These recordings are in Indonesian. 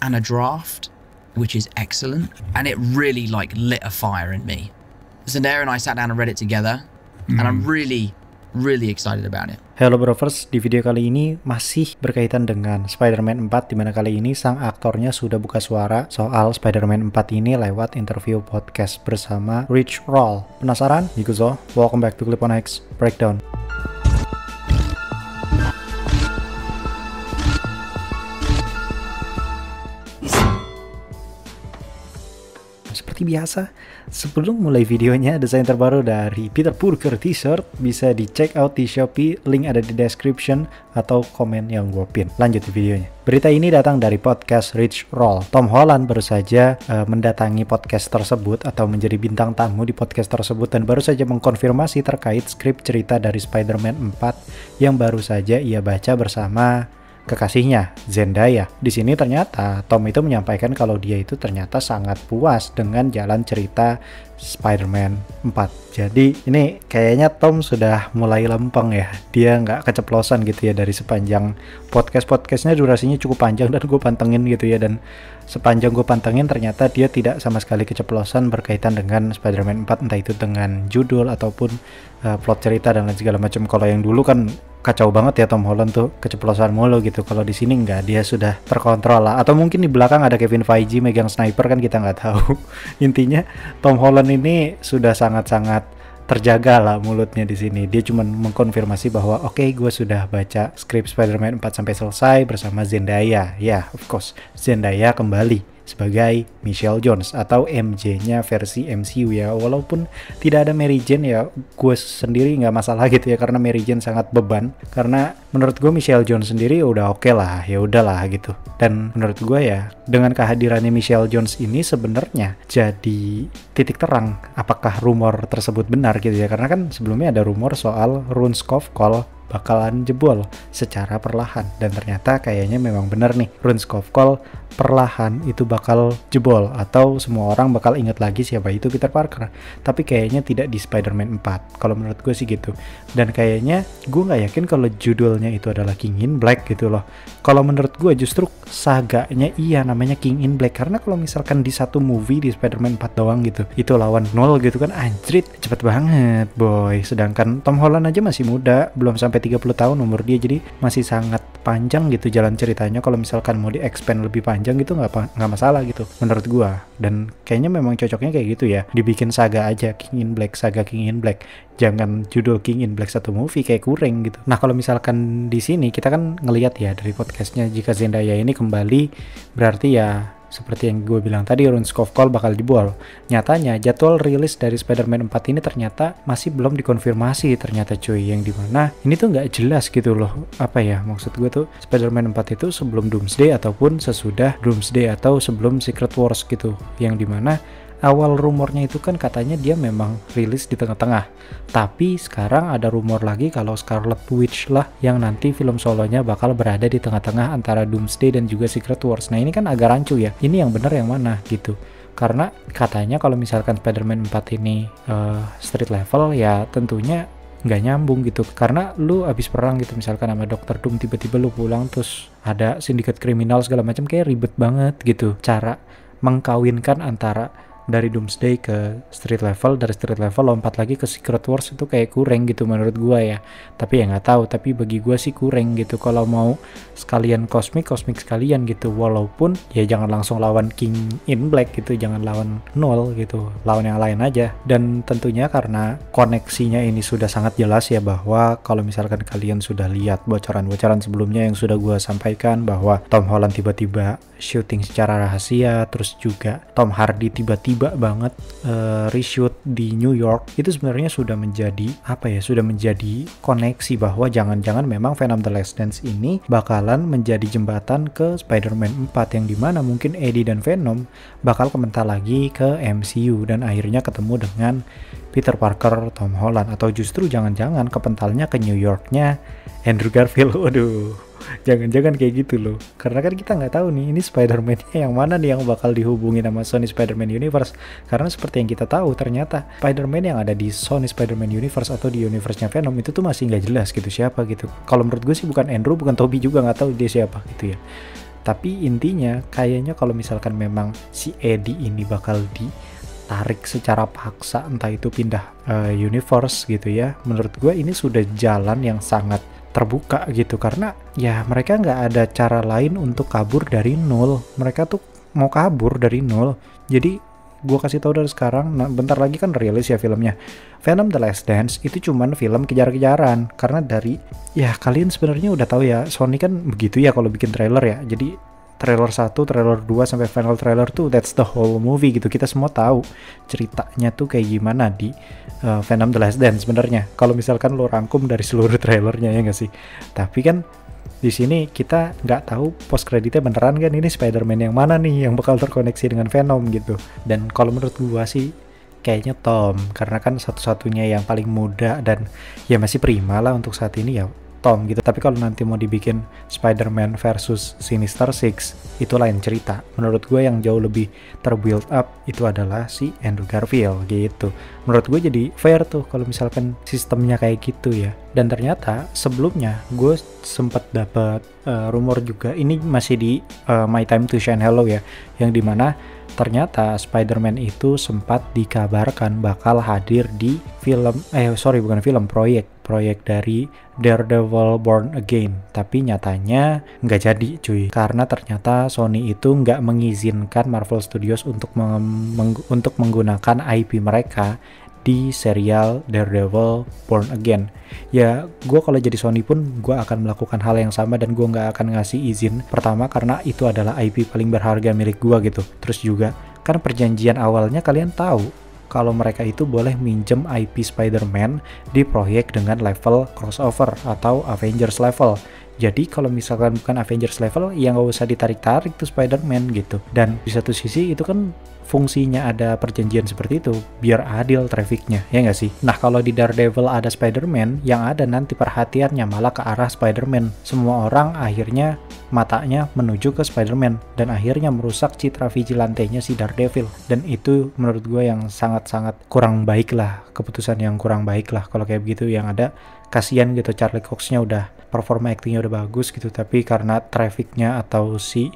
and a draft, which is excellent, and it really like lit a fire in me. Zendaya and I sat down and read it together, and I'm really excited about it. Hello Brovers, di video kali ini masih berkaitan dengan Spider-Man 4, dimana kali ini sang aktornya sudah buka suara soal Spider-Man 4 ini lewat interview podcast bersama Rich Roll. Penasaran? Yikuzo, welcome back to Clip on X Breakdown. Seperti biasa, sebelum mulai videonya, desain terbaru dari Peter Parker T-shirt bisa dicek out di Shopee, link ada di description atau komen yang gue pin. Lanjut di videonya. Berita ini datang dari podcast Rich Roll. Tom Holland baru saja mendatangi podcast tersebut atau menjadi bintang tamu di podcast tersebut dan baru saja mengkonfirmasi terkait skrip cerita dari Spider-Man 4 yang baru saja ia baca bersama kekasihnya, Zendaya. Di sini ternyata Tom itu menyampaikan kalau dia itu ternyata sangat puas dengan jalan cerita Spider-Man 4. Jadi ini kayaknya Tom sudah mulai lempeng ya. Dia nggak keceplosan gitu ya dari sepanjang podcastnya durasinya cukup panjang dan gue pantengin gitu ya. Dan sepanjang gue pantengin ternyata dia tidak sama sekali keceplosan berkaitan dengan Spider-Man 4, entah itu dengan judul ataupun plot cerita dan lain segala macam. Kalau yang dulu kan kacau banget ya Tom Holland tuh, keceplosan mulu gitu. Kalau di sini enggak, dia sudah terkontrol lah. Atau mungkin di belakang ada Kevin Feige megang sniper kan, kita nggak tahu. Intinya Tom Holland ini sudah sangat-sangat terjaga lah mulutnya di sini. Dia cuma mengkonfirmasi bahwa oke, gue sudah baca skrip Spider-Man 4 sampai selesai bersama Zendaya. Ya, of course, Zendaya kembali sebagai Michelle Jones atau MJ-nya versi MCU ya. Walaupun tidak ada Mary Jane ya, gue sendiri nggak masalah gitu ya, karena Mary Jane sangat beban. Karena menurut gue Michelle Jones sendiri udah oke lah, ya udahlah gitu. Dan menurut gue ya, dengan kehadirannya Michelle Jones ini sebenarnya jadi titik terang apakah rumor tersebut benar gitu ya. Karena kan sebelumnya ada rumor soal RuneScape Call bakalan jebol secara perlahan, dan ternyata kayaknya memang benar nih, RuneScape Call perlahan itu bakal jebol atau semua orang bakal ingat lagi siapa itu Peter Parker. Tapi kayaknya tidak di Spider-Man 4 kalau menurut gue sih gitu. Dan kayaknya gue nggak yakin kalau judulnya itu adalah King in Black gitu loh. Kalau menurut gue justru saganya iya namanya King in Black, karena kalau misalkan di satu movie di Spider-Man 4 doang gitu itu lawan nol gitu kan, anjrit cepet banget boy. Sedangkan Tom Holland aja masih muda, belum sampai 30 tahun umur dia, jadi masih sangat panjang gitu jalan ceritanya. Kalau misalkan mau di-expand lebih panjang gitu nggak masalah gitu menurut gua. Dan kayaknya memang cocoknya kayak gitu ya, dibikin saga aja, King in Black, saga King in Black, jangan judul King in Black satu movie, kayak kurang gitu. Nah kalau misalkan di sini kita kan ngelihat ya dari podcastnya, jika Zendaya ini kembali berarti ya seperti yang gue bilang tadi, RuneScape Call bakal jebol. Nyatanya jadwal rilis dari Spider-Man 4 ini ternyata masih belum dikonfirmasi ternyata cuy, yang dimana ini tuh nggak jelas gitu loh. Apa ya maksud gue tuh, Spider-Man 4 itu sebelum Doomsday ataupun sesudah Doomsday atau sebelum Secret Wars gitu, yang dimana awal rumornya itu kan katanya dia memang rilis di tengah-tengah. Tapi sekarang ada rumor lagi kalau Scarlet Witch lah yang nanti film solonya bakal berada di tengah-tengah antara Doomsday dan juga Secret Wars. Nah ini kan agak rancu ya, ini yang benar yang mana gitu. Karena katanya kalau misalkan Spider-Man 4 ini street level ya tentunya nggak nyambung gitu. Karena lu abis perang gitu misalkan sama Dr. Doom, tiba-tiba lu pulang terus ada sindikat kriminal segala macam, kayak ribet banget gitu cara mengkawinkan antara dari Doomsday ke street level, dari street level lompat lagi ke Secret Wars. Itu kayak kurang gitu menurut gua ya. Tapi ya nggak tahu, tapi bagi gua sih kurang gitu. Kalau mau sekalian kosmik sekalian gitu, walaupun ya jangan langsung lawan King in Black gitu, jangan lawan nol gitu, lawan yang lain aja. Dan tentunya karena koneksinya ini sudah sangat jelas ya, bahwa kalau misalkan kalian sudah lihat bocoran-bocoran sebelumnya yang sudah gua sampaikan, bahwa Tom Holland tiba-tiba syuting secara rahasia, terus juga Tom Hardy tiba-tiba banget reshoot di New York, itu sebenarnya sudah menjadi apa ya, sudah menjadi koneksi bahwa jangan-jangan memang Venom The Last Dance ini bakalan menjadi jembatan ke Spider-Man 4, yang dimana mungkin Eddie dan Venom bakal kemental lagi ke MCU dan akhirnya ketemu dengan Peter Parker Tom Holland, atau justru jangan-jangan kepentalnya ke New Yorknya Andrew Garfield. Waduh, jangan-jangan kayak gitu loh. Karena kan kita nggak tahu nih, ini Spider-Man-nya yang mana nih yang bakal dihubungin sama Sony Spider-Man Universe. Karena seperti yang kita tahu, ternyata Spider-Man yang ada di Sony Spider-Man Universe atau di universe-nya Venom itu tuh masih nggak jelas gitu siapa gitu. Kalau menurut gue sih bukan Andrew, bukan Tobey juga, nggak tahu dia siapa gitu ya. Tapi intinya kayaknya kalau misalkan memang si Eddie ini bakal ditarik secara paksa, entah itu pindah universe gitu ya, menurut gue ini sudah jalan yang sangat terbuka gitu, karena ya mereka nggak ada cara lain untuk kabur dari nol. Mereka tuh mau kabur dari nol. Jadi gue kasih tahu dari sekarang, nah bentar lagi kan rilis ya filmnya. Venom The Last Dance itu cuman film kejar-kejaran, karena dari ya kalian sebenarnya udah tahu ya, Sony kan begitu ya kalau bikin trailer ya. Jadi trailer 1, trailer 2 sampai final trailer tuh that's the whole movie gitu. Kita semua tahu ceritanya tuh kayak gimana di Venom The Last Dance sebenarnya. Kalau misalkan lo rangkum dari seluruh trailernya, ya nggak sih? Tapi kan di sini kita nggak tahu post kreditnya beneran kan ini Spider-Man yang mana nih yang bakal terkoneksi dengan Venom gitu. Dan kalau menurut gua sih kayaknya Tom, karena kan satu-satunya yang paling muda dan ya masih prima lah untuk saat ini ya Tom gitu. Tapi kalau nanti mau dibikin Spider-Man versus Sinister Six, itu lain cerita. Menurut gue yang jauh lebih terbuild up itu adalah si Andrew Garfield gitu. Menurut gue jadi fair tuh kalau misalkan sistemnya kayak gitu ya. Dan ternyata sebelumnya gue sempat dapat rumor juga, ini masih di My Time to Shine Hello ya, yang dimana ternyata Spider-Man itu sempat dikabarkan bakal hadir di proyek dari Daredevil Born Again. Tapi nyatanya nggak jadi cuy, karena ternyata Sony itu nggak mengizinkan Marvel Studios untuk menggunakan IP mereka di serial Daredevil Born Again. Ya gue kalau jadi Sony pun gue akan melakukan hal yang sama, dan gue nggak akan ngasih izin. Pertama karena itu adalah IP paling berharga milik gue gitu. Terus juga kan perjanjian awalnya kalian tahu kalau mereka itu boleh minjem IP Spider-Man di proyek dengan level crossover atau Avengers level. Jadi kalau misalkan bukan Avengers level, ya nggak usah ditarik-tarik tuh Spider-Man gitu. Dan di satu sisi itu kan fungsinya ada perjanjian seperti itu, biar adil trafficnya, ya nggak sih? Nah kalau di Daredevil ada Spider-Man, yang ada nanti perhatiannya malah ke arah Spider-Man. Semua orang akhirnya matanya menuju ke Spider-Man, dan akhirnya merusak citra vigilantenya si Daredevil. Dan itu menurut gue yang sangat-sangat kurang baik lah, keputusan yang kurang baik lah kalau kayak begitu. Yang ada kasihan gitu, Charlie Cox-nya udah performa actingnya udah bagus gitu, tapi karena trafficnya atau si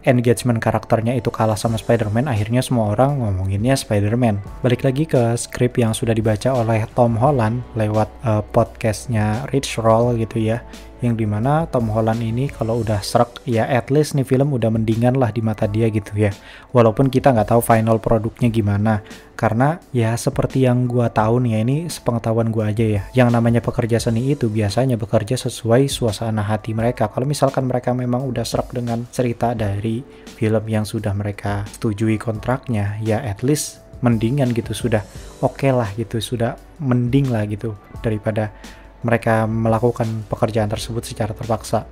engagement karakternya itu kalah sama Spider-Man, akhirnya semua orang ngomonginnya Spider-Man. Balik lagi ke skrip yang sudah dibaca oleh Tom Holland lewat podcastnya Rich Roll gitu ya, yang dimana Tom Holland ini kalau udah serak ya at least nih film udah mendingan lah di mata dia gitu ya, walaupun kita nggak tahu final produknya gimana. Karena ya seperti yang gua tahu nih ya, ini sepengetahuan gua aja ya, yang namanya pekerja seni itu biasanya bekerja sesuai suasana hati mereka. Kalau misalkan mereka memang udah serak dengan cerita dari film yang sudah mereka setujui kontraknya, ya at least mendingan gitu, sudah oke lah gitu, sudah mending lah gitu daripada mereka melakukan pekerjaan tersebut secara terpaksa.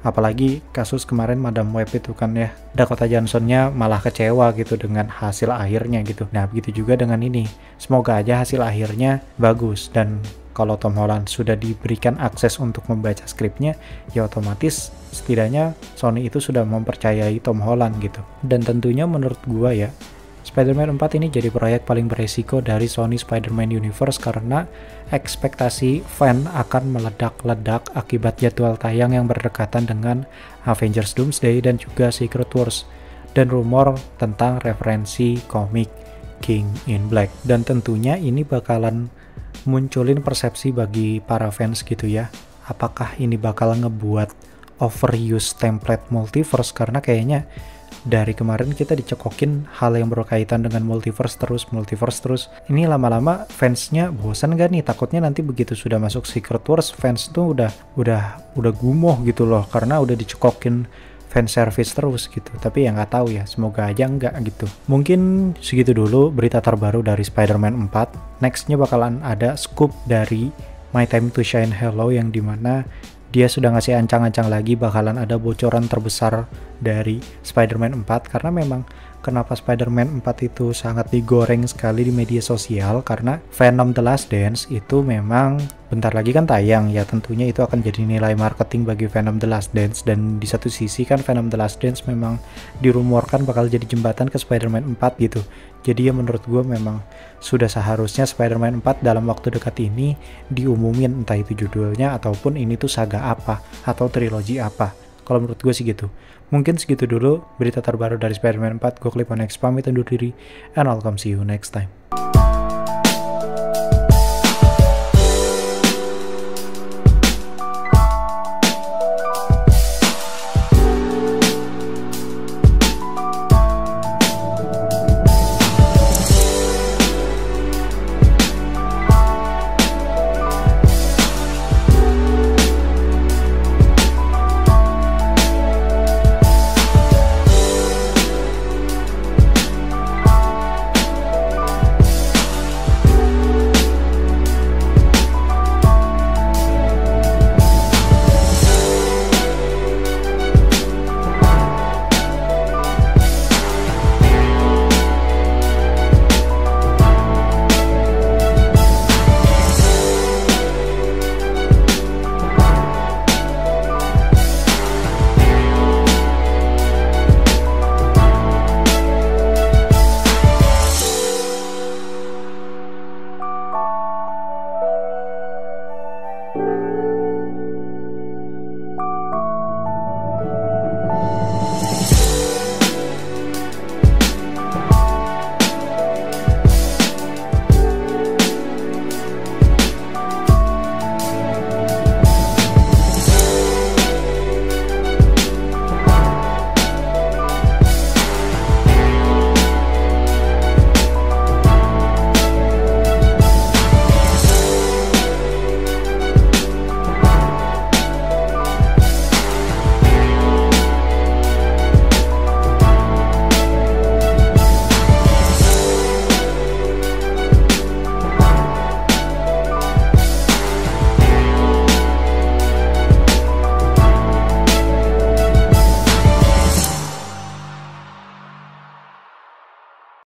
Apalagi kasus kemarin Madam Web itu kan ya, Dakota Johnson-nya malah kecewa gitu dengan hasil akhirnya gitu. Nah begitu juga dengan ini, semoga aja hasil akhirnya bagus. Dan kalau Tom Holland sudah diberikan akses untuk membaca skripnya, ya otomatis setidaknya Sony itu sudah mempercayai Tom Holland gitu. Dan tentunya menurut gua ya, Spider-Man 4 ini jadi proyek paling beresiko dari Sony Spider-Man Universe, karena ekspektasi fan akan meledak-ledak akibat jadwal tayang yang berdekatan dengan Avengers Doomsday dan juga Secret Wars, dan rumor tentang referensi komik King in Black. Dan tentunya ini bakalan munculin persepsi bagi para fans gitu ya, apakah ini bakal ngebuat overuse template multiverse, karena kayaknya dari kemarin kita dicekokin hal yang berkaitan dengan multiverse terus. Ini lama-lama fansnya bosan gak nih? Takutnya nanti begitu sudah masuk Secret Wars, fans tuh udah gumoh gitu loh, karena udah dicekokin fan service terus gitu. Tapi ya nggak tahu ya, semoga aja nggak gitu. Mungkin segitu dulu berita terbaru dari Spider-Man 4. Nextnya bakalan ada scoop dari My Time to Shine Hello, yang dimana dia sudah ngasih ancang-ancang lagi bakalan ada bocoran terbesar dari Spider-Man 4. Karena memang kenapa Spider-Man 4 itu sangat digoreng sekali di media sosial, karena Venom The Last Dance itu memang bentar lagi kan tayang ya, tentunya itu akan jadi nilai marketing bagi Venom The Last Dance. Dan di satu sisi kan Venom The Last Dance memang dirumorkan bakal jadi jembatan ke Spider-Man 4 gitu. Jadi ya menurut gue memang sudah seharusnya Spider-Man 4 dalam waktu dekat ini diumumin, entah itu judulnya ataupun ini tuh saga apa atau trilogi apa. Kalau menurut gue sih gitu. Mungkin segitu dulu berita terbaru dari Spider-Man 4. Gue Clip on X pamit undur diri, and I'll come see you next time.